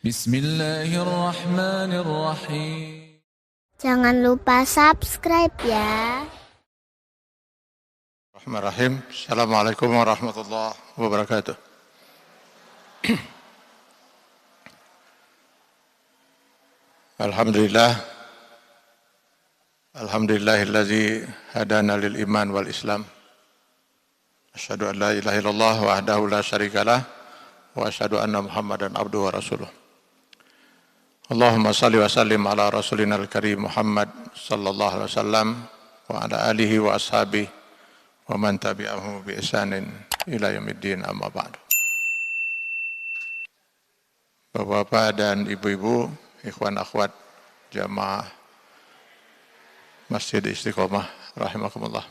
Bismillahirrahmanirrahim. Jangan lupa subscribe ya. Bismillahirrahmanirrahim. Assalamualaikum warahmatullahi wabarakatuh. Alhamdulillah. Alhamdulillahillazi hadana lil iman wal islam. Asyhadu an la ilaha illallah wahdahu la syarikalah wa asyhadu anna Muhammadan abduhu wa rasuluh. Allahumma salli wa sallim ala rasulina al-karim Muhammad sallallahu alaihi wasallam wa ala alihi wa ashabihi wa man tabi'ahu bi ihsanin ila yaumiddin, amma ba'du. Bapak-bapak dan ibu-ibu, ikhwan akhwat jamaah Masjid Istiqomah rahimakumullah.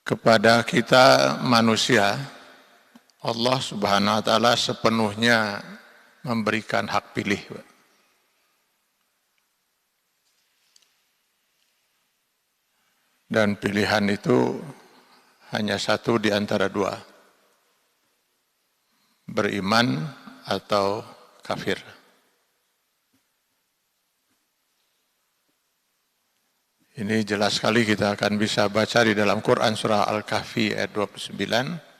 Kepada kita manusia, Allah Subhanahu wa taala sepenuhnya memberikan hak pilih. Dan pilihan itu hanya satu di antara dua. Beriman atau kafir. Ini jelas sekali kita akan bisa baca di dalam Quran surah Al-Kahfi ayat 29.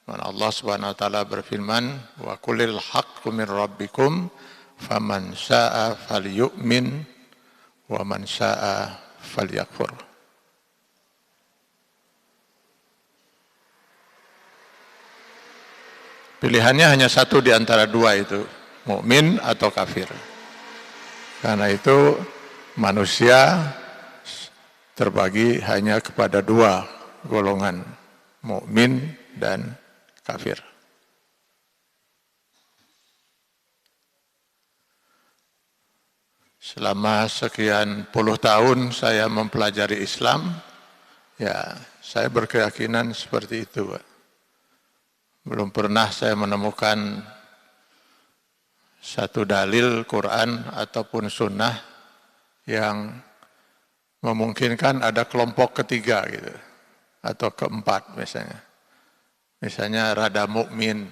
Mana Allah Subhanahu wa taala berfirman, "Wa qulil haqqu min rabbikum faman syaa'a falyu'min wa man syaa'a falyakfur." Pilihannya hanya satu di antara dua itu, mukmin atau kafir. Karena itu manusia terbagi hanya kepada dua golongan, mukmin dan kafir. Selama sekian puluh tahun saya mempelajari Islam, ya saya berkeyakinan seperti itu, Pak. Belum pernah saya menemukan satu dalil Quran ataupun sunnah yang memungkinkan ada kelompok ketiga gitu, atau keempat misalnya. Misalnya rada mukmin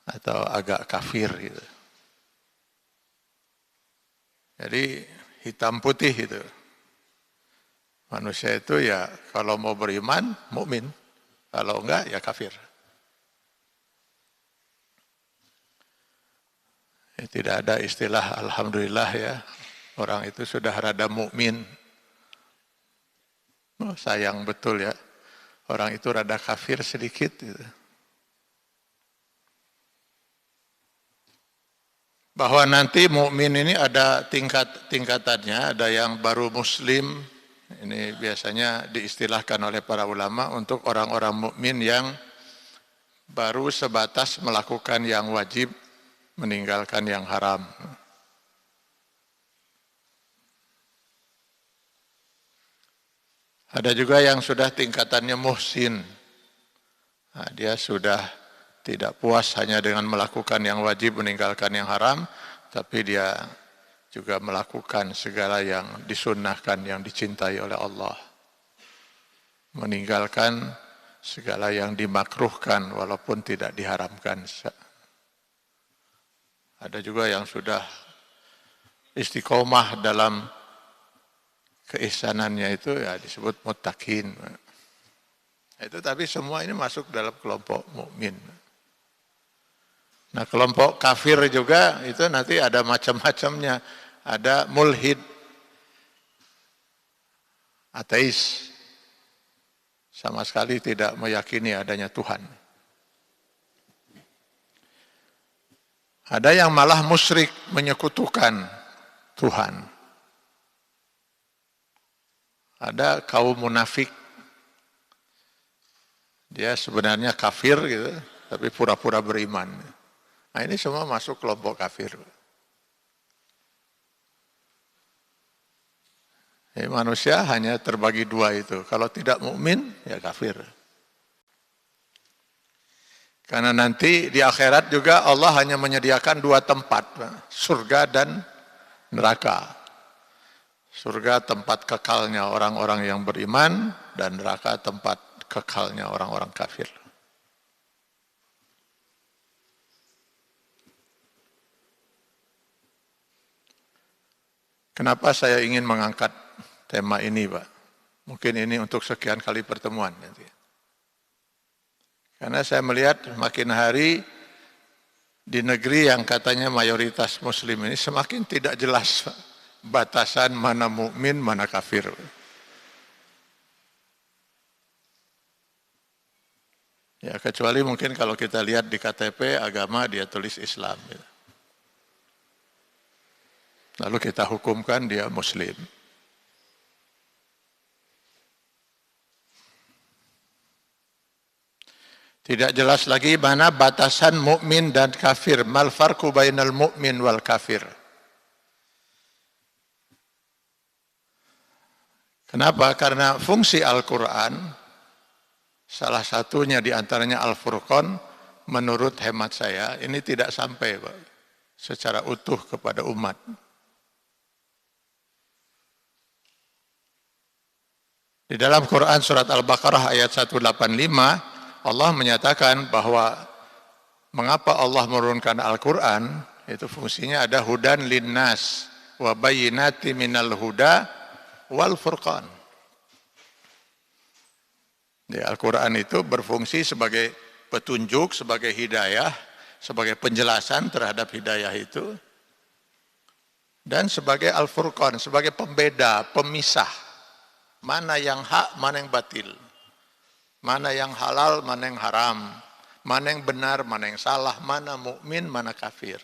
atau agak kafir gitu. Jadi hitam putih itu. Manusia itu ya kalau mau beriman mukmin, kalau enggak ya kafir. Ya, tidak ada istilah alhamdulillah ya. Orang itu sudah rada mukmin. Oh, sayang betul ya. Orang itu rada kafir sedikit gitu. Bahwa nanti mukmin ini ada tingkatannya, ada yang baru muslim. Ini biasanya diistilahkan oleh para ulama untuk orang-orang mukmin yang baru sebatas melakukan yang wajib, meninggalkan yang haram. Ada juga yang sudah tingkatannya muhsin. Nah, dia sudah tidak puas hanya dengan melakukan yang wajib, meninggalkan yang haram, tapi dia juga melakukan segala yang disunnahkan, yang dicintai oleh Allah. Meninggalkan segala yang dimakruhkan walaupun tidak diharamkan. Ada juga yang sudah istiqomah dalam keihsanannya itu ya disebut muttaqin. Itu tapi semua ini masuk dalam kelompok mukmin. Nah, kelompok kafir juga itu nanti ada macam-macamnya. Ada mulhid, ateis, sama sekali tidak meyakini adanya Tuhan. Ada yang malah musyrik, menyekutukan Tuhan. Ada kaum munafik, dia sebenarnya kafir gitu, tapi pura-pura beriman. Nah, ini semua masuk kelompok kafir. Jadi manusia hanya terbagi dua itu. Kalau tidak mukmin, ya kafir. Karena nanti di akhirat juga Allah hanya menyediakan dua tempat, surga dan neraka. Surga tempat kekalnya orang-orang yang beriman, dan neraka tempat kekalnya orang-orang kafir. Kenapa saya ingin mengangkat tema ini, Pak? Mungkin ini untuk sekian kali pertemuan. Karena saya melihat makin hari di negeri yang katanya mayoritas muslim ini semakin tidak jelas batasan mana mukmin, mana kafir. Ya, kecuali mungkin kalau kita lihat di KTP agama dia tulis Islam. Lalu kita hukumkan dia muslim. Tidak jelas lagi mana batasan mukmin dan kafir. Mal farqu bainal mu'min wal kafir. Kenapa? Karena fungsi Al-Quran, salah satunya di antaranya Al-Furqan, menurut hemat saya, ini tidak sampai Pak, secara utuh kepada umat. Di dalam Quran surat Al-Baqarah ayat 185, Allah menyatakan bahwa mengapa Allah menurunkan Al-Quran, itu fungsinya ada hudan linnas wa bayyinati minal huda wal furqan. Al-Quran itu berfungsi sebagai petunjuk, sebagai hidayah, sebagai penjelasan terhadap hidayah itu, dan sebagai Al-Furqan, sebagai pembeda, pemisah, mana yang hak, mana yang batil. Mana yang halal, mana yang haram, mana yang benar, mana yang salah, mana mukmin, mana kafir.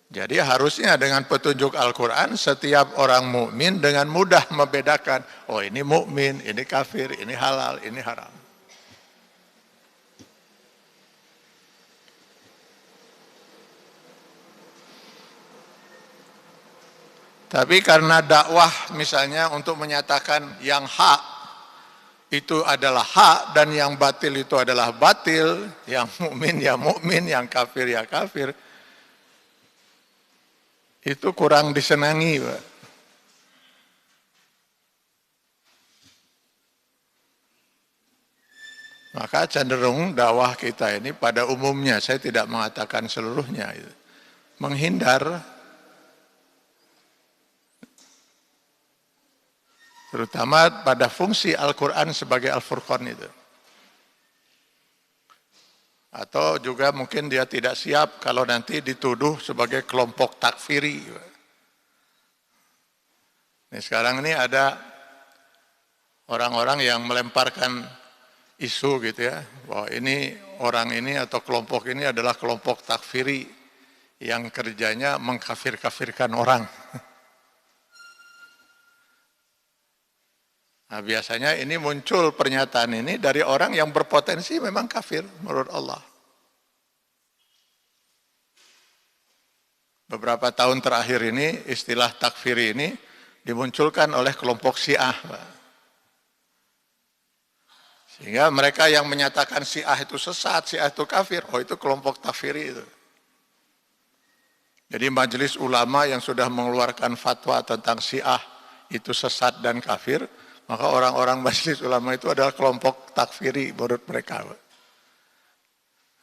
Jadi harusnya dengan petunjuk Al-Quran setiap orang mukmin dengan mudah membedakan, oh ini mukmin, ini kafir, ini halal, ini haram. Tapi karena dakwah misalnya untuk menyatakan yang hak itu adalah hak dan yang batil itu adalah batil, yang mukmin ya mukmin, yang kafir ya kafir, itu kurang disenangi, Pak. Maka cenderung dakwah kita ini pada umumnya, saya tidak mengatakan seluruhnya, menghindar, terutama pada fungsi Al-Quran sebagai Al-Furqan itu. Atau juga mungkin dia tidak siap kalau nanti dituduh sebagai kelompok takfiri. Ini sekarang ini ada orang-orang yang melemparkan isu gitu ya, bahwa ini orang ini atau kelompok ini adalah kelompok takfiri yang kerjanya mengkafir-kafirkan orang. Nah, biasanya ini muncul pernyataan ini dari orang yang berpotensi memang kafir menurut Allah. Beberapa tahun terakhir ini istilah takfiri ini dimunculkan oleh kelompok Syiah. Sehingga mereka yang menyatakan Syiah itu sesat, Syiah itu kafir, oh itu kelompok takfiri itu. Jadi majelis ulama yang sudah mengeluarkan fatwa tentang Syiah itu sesat dan kafir, maka orang-orang majelis ulama itu adalah kelompok takfiri menurut mereka.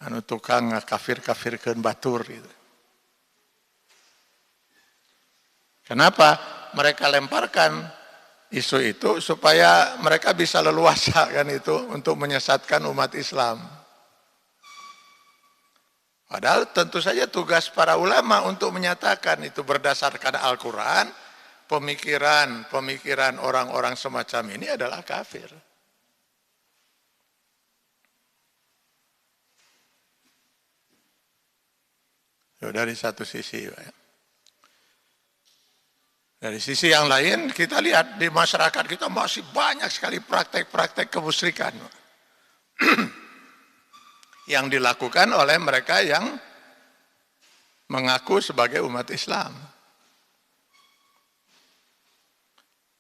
Anu tukang kafir-kafirkeun batur gitu. Kenapa? Mereka lemparkan isu itu supaya mereka bisa leluasa kan itu untuk menyesatkan umat Islam. Padahal tentu saja tugas para ulama untuk menyatakan itu berdasarkan Al-Quran, pemikiran orang-orang semacam ini adalah kafir. Dari satu sisi, dari sisi yang lain kita lihat di masyarakat kita masih banyak sekali praktek-praktek kemusyrikan yang dilakukan oleh mereka yang mengaku sebagai umat Islam.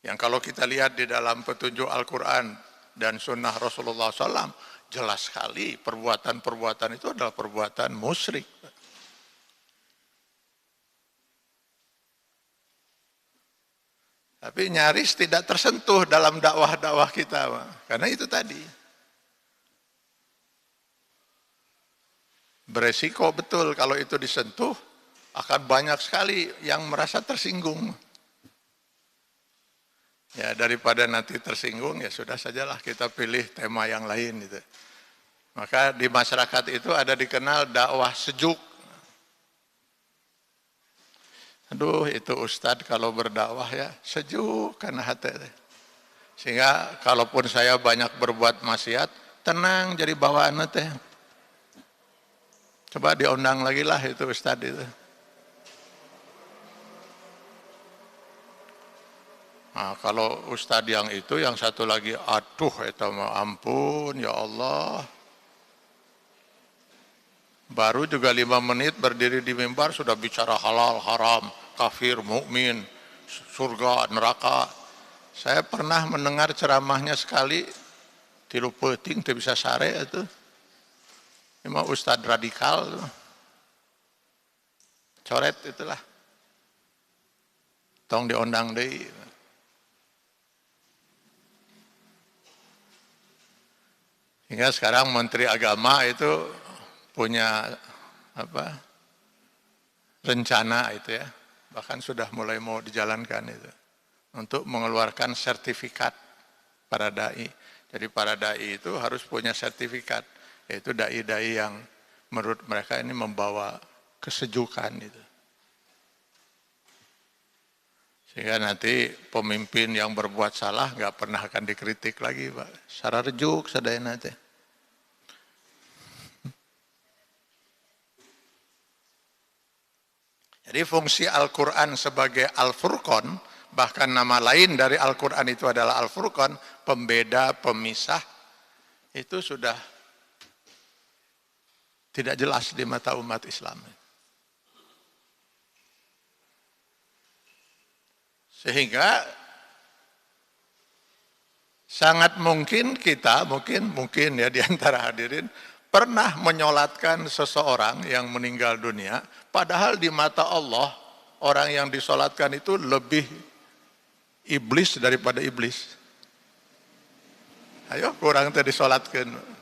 Yang kalau kita lihat di dalam petunjuk Al-Quran dan sunnah Rasulullah SAW, jelas sekali perbuatan-perbuatan itu adalah perbuatan musyrik. Tapi nyaris tidak tersentuh dalam dakwah-dakwah kita. Karena itu tadi. Beresiko betul kalau itu disentuh, akan banyak sekali yang merasa tersinggung. Ya daripada nanti tersinggung, ya sudah sajalah kita pilih tema yang lain gitu. Maka di masyarakat itu ada dikenal dakwah sejuk. Aduh itu Ustadz kalau berdakwah ya sejuk karena hati. Sehingga kalaupun saya banyak berbuat maksiat, tenang jadi bawaan teh. Coba diundang lagi lah itu Ustadz itu. Nah, kalau Ustadz yang itu, yang satu lagi, aduh itu ampun ya Allah. Baru juga 5 menit berdiri di mimbar sudah bicara halal, haram, kafir, mukmin, surga, neraka. Saya pernah mendengar ceramahnya sekali, tilu peuting teu bisa sare itu. Ini mah Ustadz radikal. Coret itulah. Tong diundang deui. Hingga sekarang Menteri Agama itu punya rencana itu ya, bahkan sudah mulai mau dijalankan itu untuk mengeluarkan sertifikat para dai. Jadi para dai itu harus punya sertifikat, yaitu dai-dai yang menurut mereka ini membawa kesejukan itu. Sehingga nanti pemimpin yang berbuat salah nggak pernah akan dikritik lagi, Pak. Secara rejuk sadayana teh. Jadi fungsi Al-Quran sebagai Al-Furqan, bahkan nama lain dari Al-Quran itu adalah Al-Furqan, pembeda, pemisah, itu sudah tidak jelas di mata umat Islam. Sehingga sangat mungkin kita, mungkin ya di antara hadirin, pernah menyolatkan seseorang yang meninggal dunia, padahal di mata Allah, orang yang disolatkan itu lebih iblis daripada iblis. Ayo, kurang tadi disolatkan.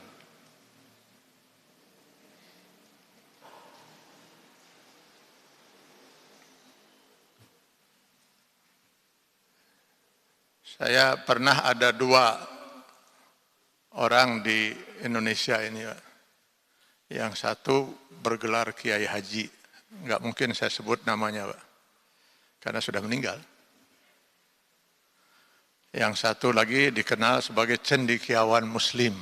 Saya pernah ada 2 orang di Indonesia ini, Pak. Yang satu bergelar Kiai Haji, nggak mungkin saya sebut namanya, Pak, karena sudah meninggal. Yang satu lagi dikenal sebagai cendekiawan Muslim.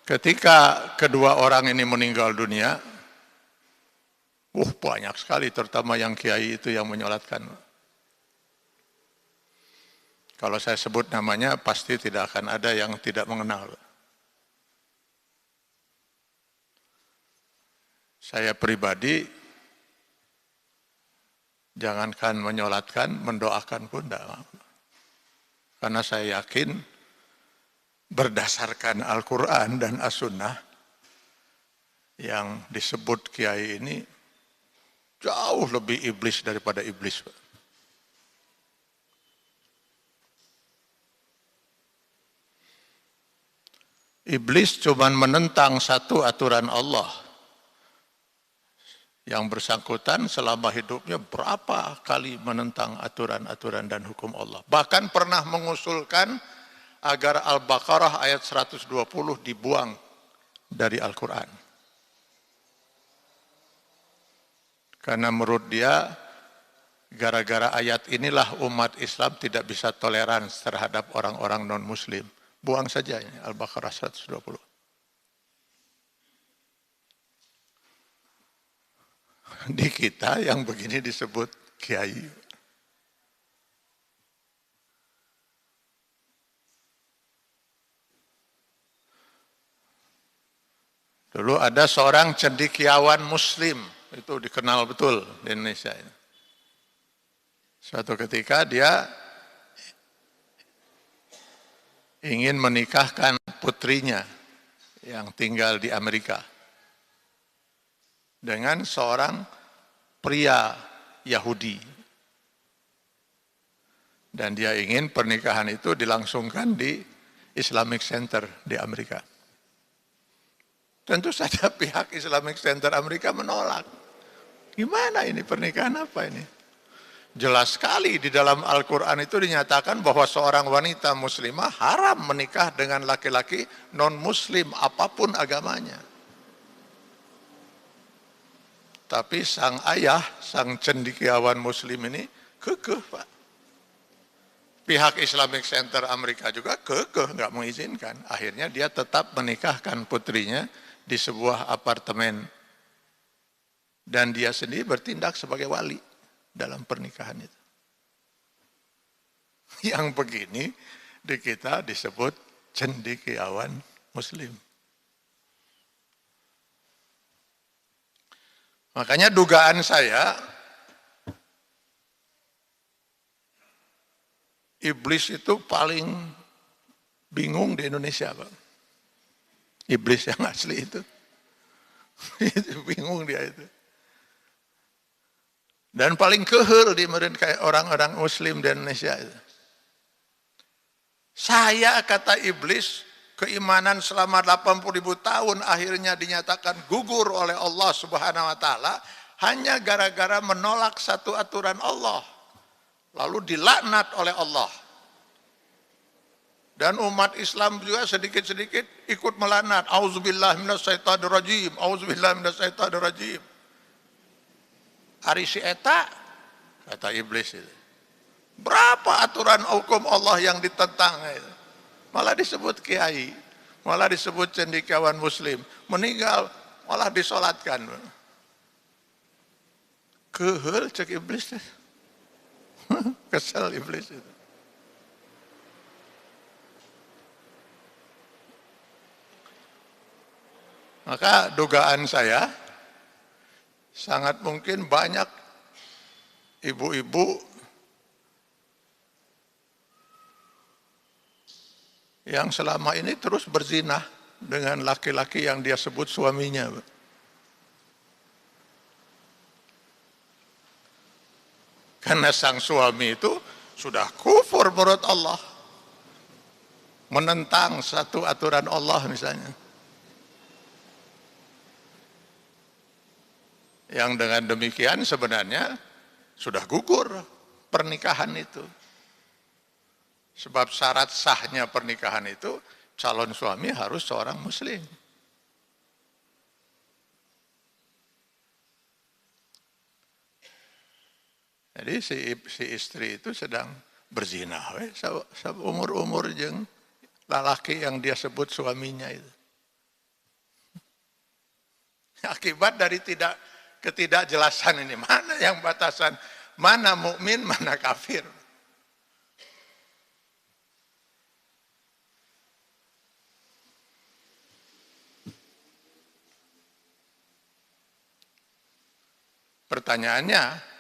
Ketika kedua orang ini meninggal dunia, banyak sekali, terutama yang kiai itu yang menyolatkan. Kalau saya sebut namanya, pasti tidak akan ada yang tidak mengenal. Saya pribadi, jangankan menyolatkan, mendoakan pun tidak. Karena saya yakin, berdasarkan Al-Quran dan As-Sunnah, yang disebut kiai ini, jauh lebih iblis daripada iblis. Iblis cuma menentang satu aturan Allah. Yang bersangkutan selama hidupnya berapa kali menentang aturan-aturan dan hukum Allah. Bahkan pernah mengusulkan agar Al-Baqarah ayat 120 dibuang dari Al-Quran. Karena menurut dia, gara-gara ayat inilah umat Islam tidak bisa toleransi terhadap orang-orang non-Muslim. Buang saja ini, Al-Baqarah 120. Di kita yang begini disebut kiai. Dulu ada seorang cendekiawan Muslim, itu dikenal betul di Indonesia ini. Suatu ketika dia ingin menikahkan putrinya yang tinggal di Amerika dengan seorang pria Yahudi. Dan dia ingin pernikahan itu dilangsungkan di Islamic Center di Amerika. Tentu saja pihak Islamic Center Amerika menolak. Gimana ini pernikahan apa ini? Jelas sekali di dalam Al-Quran itu dinyatakan bahwa seorang wanita muslimah haram menikah dengan laki-laki non-muslim apapun agamanya. Tapi sang ayah, sang cendekiawan muslim ini kekeh, Pak. Pihak Islamic Center Amerika juga kekeh, nggak mengizinkan. Akhirnya dia tetap menikahkan putrinya di sebuah apartemen. Dan dia sendiri bertindak sebagai wali dalam pernikahan itu. Yang begini di kita disebut cendekiawan muslim. Makanya dugaan saya, iblis itu paling bingung di Indonesia, Pak. Iblis yang asli itu. Bingung dia itu. Dan paling kehel di kayak orang-orang muslim di Indonesia itu. Saya, kata iblis, keimanan selama 80.000 tahun akhirnya dinyatakan gugur oleh Allah Subhanahu wa taala hanya gara-gara menolak satu aturan Allah. Lalu dilaknat oleh Allah. Dan umat Islam juga sedikit-sedikit ikut melaknat. Auzubillahi minasyaitonirrajim, auzubillahi minasyaitonirrajim. Ari si eta, kata iblis itu. Berapa aturan hukum Allah yang ditentang itu? Malah disebut kiai, malah disebut cendekiawan muslim. Meninggal, malah disolatkan. Kehel cek iblis. Kesel iblis itu. Maka dugaan saya, sangat mungkin banyak ibu-ibu yang selama ini terus berzina dengan laki-laki yang dia sebut suaminya. Karena sang suami itu sudah kufur menurut Allah. Menentang satu aturan Allah misalnya. Yang dengan demikian sebenarnya sudah gugur pernikahan itu. Sebab syarat sahnya pernikahan itu calon suami harus seorang muslim. Jadi si istri itu sedang berzina, umur-umur jeung lalaki yang dia sebut suaminya itu. Akibat dari ketidakjelasan ini, mana yang batasan, mana mukmin, mana kafir. Pertanyaannya,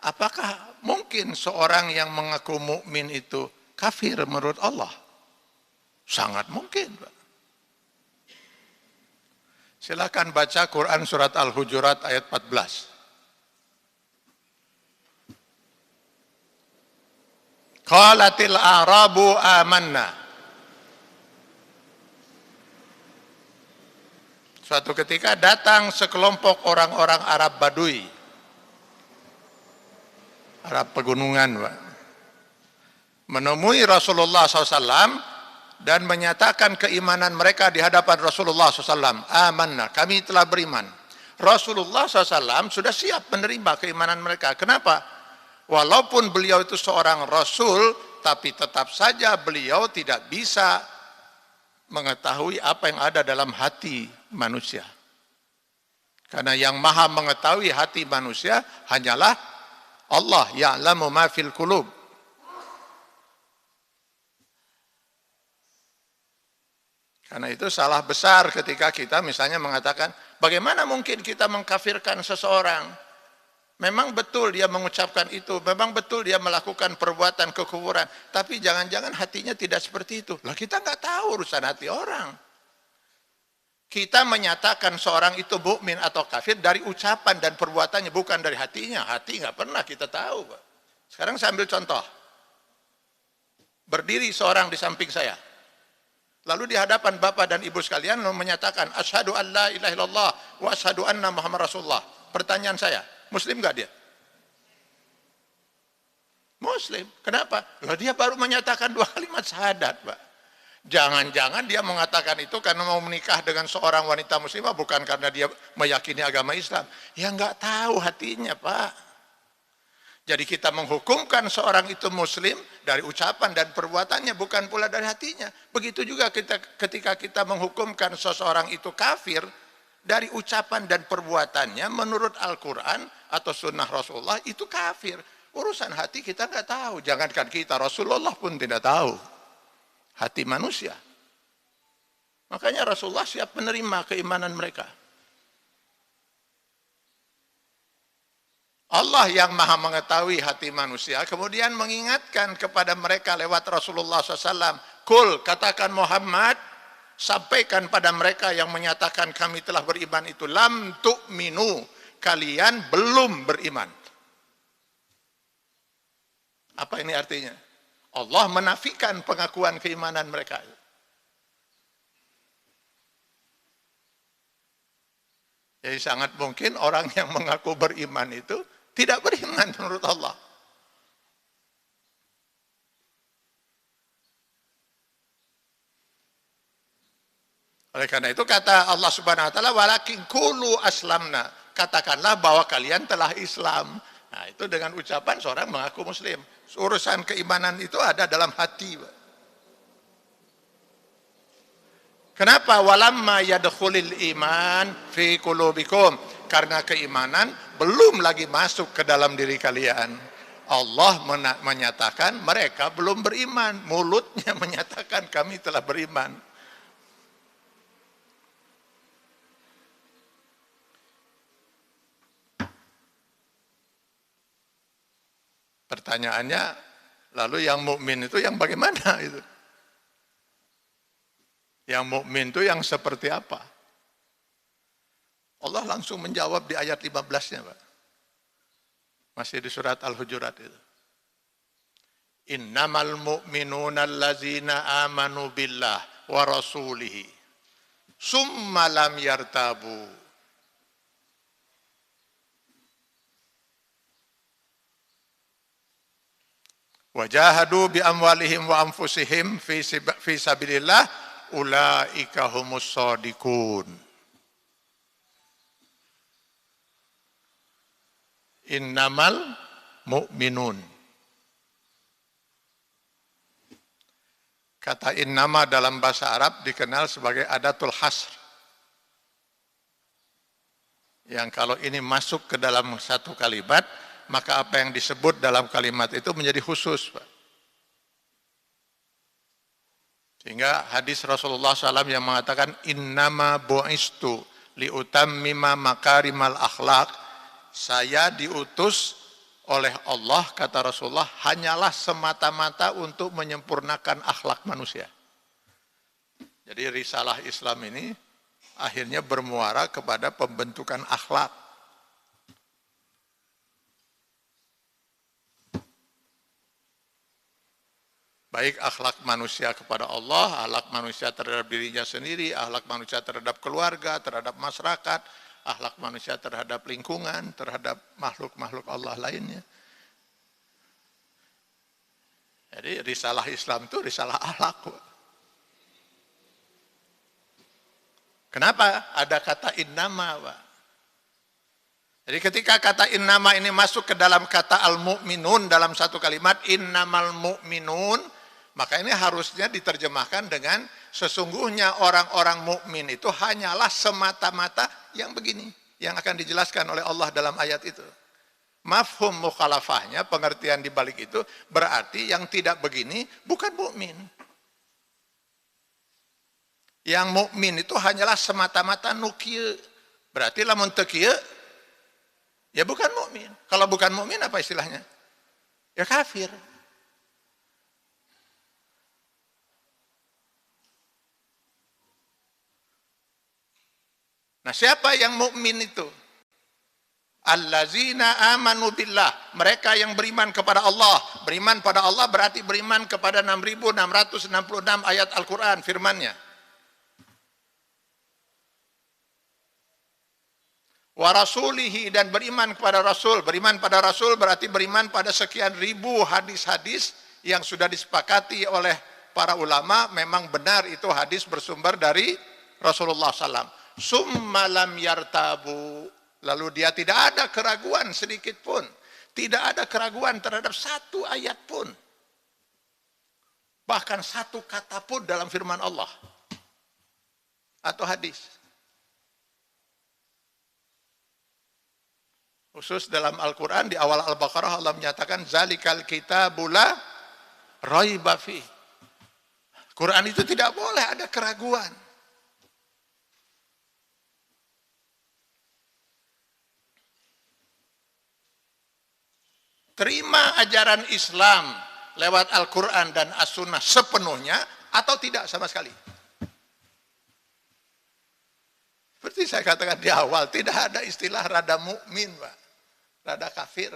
apakah mungkin seorang yang mengaku mukmin itu kafir menurut Allah? Sangat mungkin, Pak. Silakan baca Quran surat Al-Hujurat ayat 14. Qalatil a'rabu amanna. Suatu ketika datang sekelompok orang-orang Arab Badui. Arab pegunungan, Pak. Menemui Rasulullah SAW dan menyatakan keimanan mereka di hadapan Rasulullah SAW. Amanna, kami telah beriman. Rasulullah SAW sudah siap menerima keimanan mereka. Kenapa? Walaupun beliau itu seorang Rasul, tapi tetap saja beliau tidak bisa mengetahui apa yang ada dalam hati manusia. Karena yang maha mengetahui hati manusia hanyalah Allah, ya'lamu ma fil qulub. Karena itu salah besar ketika kita misalnya mengatakan, bagaimana mungkin kita mengkafirkan seseorang? Memang betul dia mengucapkan itu, memang betul dia melakukan perbuatan kekufuran, tapi jangan-jangan hatinya tidak seperti itu. Lah kita nggak tahu urusan hati orang. Kita menyatakan seorang itu mukmin atau kafir dari ucapan dan perbuatannya, bukan dari hatinya. Hati nggak pernah kita tahu, Pak. Sekarang saya ambil contoh. Berdiri seorang di samping saya. Lalu di hadapan Bapak dan Ibu sekalian menyatakan asyhadu an la ilaha illallah wa asyhadu anna Muhammad Rasulullah. Pertanyaan saya, muslim nggak dia? Muslim. Kenapa? Lah dia baru menyatakan 2 kalimat syahadat, Pak. Jangan-jangan dia mengatakan itu karena mau menikah dengan seorang wanita muslimah, bukan karena dia meyakini agama Islam. Ya nggak tahu hatinya, Pak. Jadi kita menghukumkan seorang itu muslim dari ucapan dan perbuatannya, bukan pula dari hatinya. Begitu juga ketika kita menghukumkan seseorang itu kafir dari ucapan dan perbuatannya menurut Al-Quran atau sunnah Rasulullah, itu kafir. Urusan hati kita nggak tahu. Jangankan kita, Rasulullah pun tidak tahu hati manusia. Makanya Rasulullah siap menerima keimanan mereka. Allah yang maha mengetahui hati manusia, kemudian mengingatkan kepada mereka lewat Rasulullah SAW. Kul, katakan Muhammad, sampaikan pada mereka yang menyatakan kami telah beriman itu, lam tu'minu, kalian belum beriman. Apa ini artinya? Allah menafikan pengakuan keimanan mereka. Jadi sangat mungkin orang yang mengaku beriman itu tidak beriman menurut Allah. Oleh karena itu kata Allah Subhanahu wa taala, walakin qulu aslamna, katakanlah bahwa kalian telah Islam. Nah, itu dengan ucapan seorang mengaku muslim. Urusan keimanan itu ada dalam hati. Kenapa? Walamma yadkhulul iman fi qulubikum. Karena keimanan belum lagi masuk ke dalam diri kalian. Allah menyatakan mereka belum beriman. Mulutnya menyatakan kami telah beriman. Pertanyaannya, lalu yang mukmin itu yang bagaimana itu? Yang mukmin itu yang seperti apa? Allah langsung menjawab di ayat 15-nya, Pak. Masih di surat Al-Hujurat itu. Innamal mu'minuna allazina amanu billah wa rasulihi summa lam yartabu. Wajahadu bi amwalihim wa anfusihim fi sabilillah ulaika humus shadiqun. Innamal mu'minun. Kata innama dalam bahasa Arab dikenal sebagai adatul hasr. Yang kalau ini masuk ke dalam satu kalimat, maka apa yang disebut dalam kalimat itu menjadi khusus, Pak. Sehingga hadis Rasulullah SAW yang mengatakan innama bu'istu liutammima makarimal akhlak, saya diutus oleh Allah, kata Rasulullah, hanyalah semata-mata untuk menyempurnakan akhlak manusia. Jadi risalah Islam ini akhirnya bermuara kepada pembentukan akhlak. Baik akhlak manusia kepada Allah, akhlak manusia terhadap dirinya sendiri, akhlak manusia terhadap keluarga, terhadap masyarakat, akhlak manusia terhadap lingkungan, terhadap makhluk-makhluk Allah lainnya. Jadi risalah Islam itu risalah akhlak. Kenapa ada kata innama, Pak? Jadi ketika kata innama ini masuk ke dalam kata al-mu'minun dalam satu kalimat, innamal mu'minun, maka ini harusnya diterjemahkan dengan sesungguhnya orang-orang mukmin itu hanyalah semata-mata yang begini, yang akan dijelaskan oleh Allah dalam ayat itu. Mafhum mukhalafahnya, pengertian di balik itu berarti yang tidak begini bukan mukmin. Yang mukmin itu hanyalah semata-mata nukieu. Berarti lamun teu kieu ya bukan mukmin. Kalau bukan mukmin apa istilahnya? Ya kafir. Nah, siapa yang mukmin itu? Allazina amanu billah, mereka yang beriman kepada Allah. Beriman pada Allah berarti beriman kepada 6.666 ayat Al-Quran firman-Nya. Wa rasulihi, dan beriman kepada Rasul. Beriman pada Rasul berarti beriman pada sekian ribu hadis-hadis yang sudah disepakati oleh para ulama memang benar itu hadis bersumber dari Rasulullah SAW. Summa lam yartabu, lalu dia tidak ada keraguan sedikit pun. Tidak ada keraguan terhadap satu ayat pun. Bahkan satu kata pun dalam firman Allah. Atau hadis. Khusus dalam Al-Quran di awal Al-Baqarah Allah menyatakan zalikal kitabul la raiba fi. Quran itu tidak boleh ada keraguan. Terima ajaran Islam lewat Al-Quran dan As-Sunnah sepenuhnya atau tidak sama sekali. Seperti saya katakan di awal, tidak ada istilah rada mukmin, Pak. Rada kafir.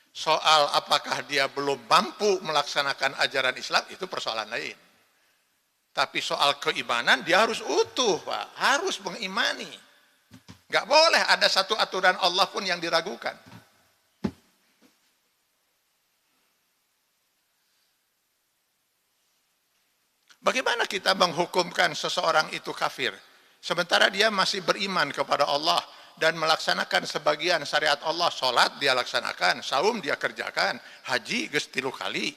Soal apakah dia belum mampu melaksanakan ajaran Islam, itu persoalan lain. Tapi soal keimanan, dia harus utuh, Pak. Harus mengimani. Nggak boleh ada satu aturan Allah pun yang diragukan. Bagaimana kita menghukumkan seseorang itu kafir? Sementara dia masih beriman kepada Allah dan melaksanakan sebagian syariat Allah. Sholat dia laksanakan, saum dia kerjakan, haji geus 3 kali.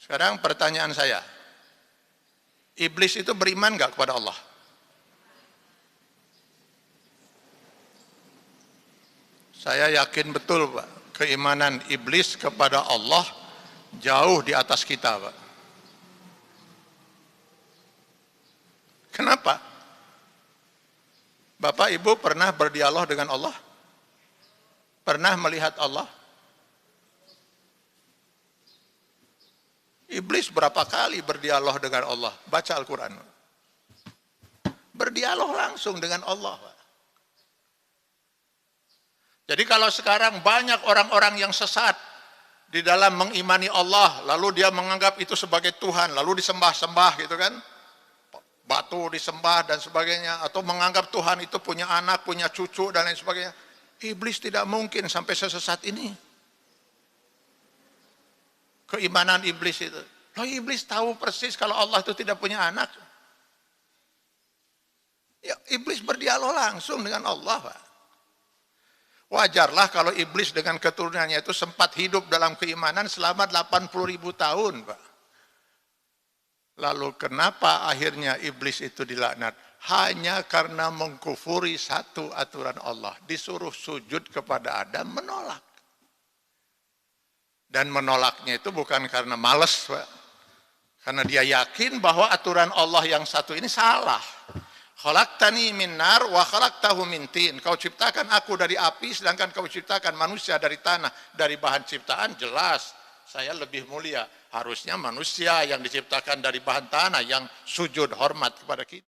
Sekarang pertanyaan saya, iblis itu beriman nggak kepada Allah? Saya yakin betul, Pak, keimanan iblis kepada Allah jauh di atas kita, Pak. Kenapa? Bapak Ibu pernah berdialog dengan Allah? Pernah melihat Allah? Iblis berapa kali berdialog dengan Allah? Baca Al-Quran. Berdialog langsung dengan Allah, Pak. Jadi kalau sekarang banyak orang-orang yang sesat di dalam mengimani Allah, lalu dia menganggap itu sebagai Tuhan, lalu disembah-sembah gitu kan, batu disembah dan sebagainya, atau menganggap Tuhan itu punya anak, punya cucu dan lain sebagainya. Iblis tidak mungkin sampai sesat ini. Keimanan iblis itu. Loh, iblis tahu persis kalau Allah itu tidak punya anak. Ya, iblis berdialog langsung dengan Allah, Pak. Wajarlah kalau iblis dengan keturunannya itu sempat hidup dalam keimanan selama 80.000 tahun, Pak. Lalu kenapa akhirnya iblis itu dilaknat? Hanya karena mengkufuri satu aturan Allah. Disuruh sujud kepada Adam, menolak. Dan menolaknya itu bukan karena malas, Pak. Karena dia yakin bahwa aturan Allah yang satu ini salah. Khalaqtani min nar wa khalaqtahu min tin. Kau ciptakan aku dari api, sedangkan kau ciptakan manusia dari tanah. Dari bahan ciptaan jelas saya lebih mulia. Harusnya manusia yang diciptakan dari bahan tanah yang sujud hormat kepada kita.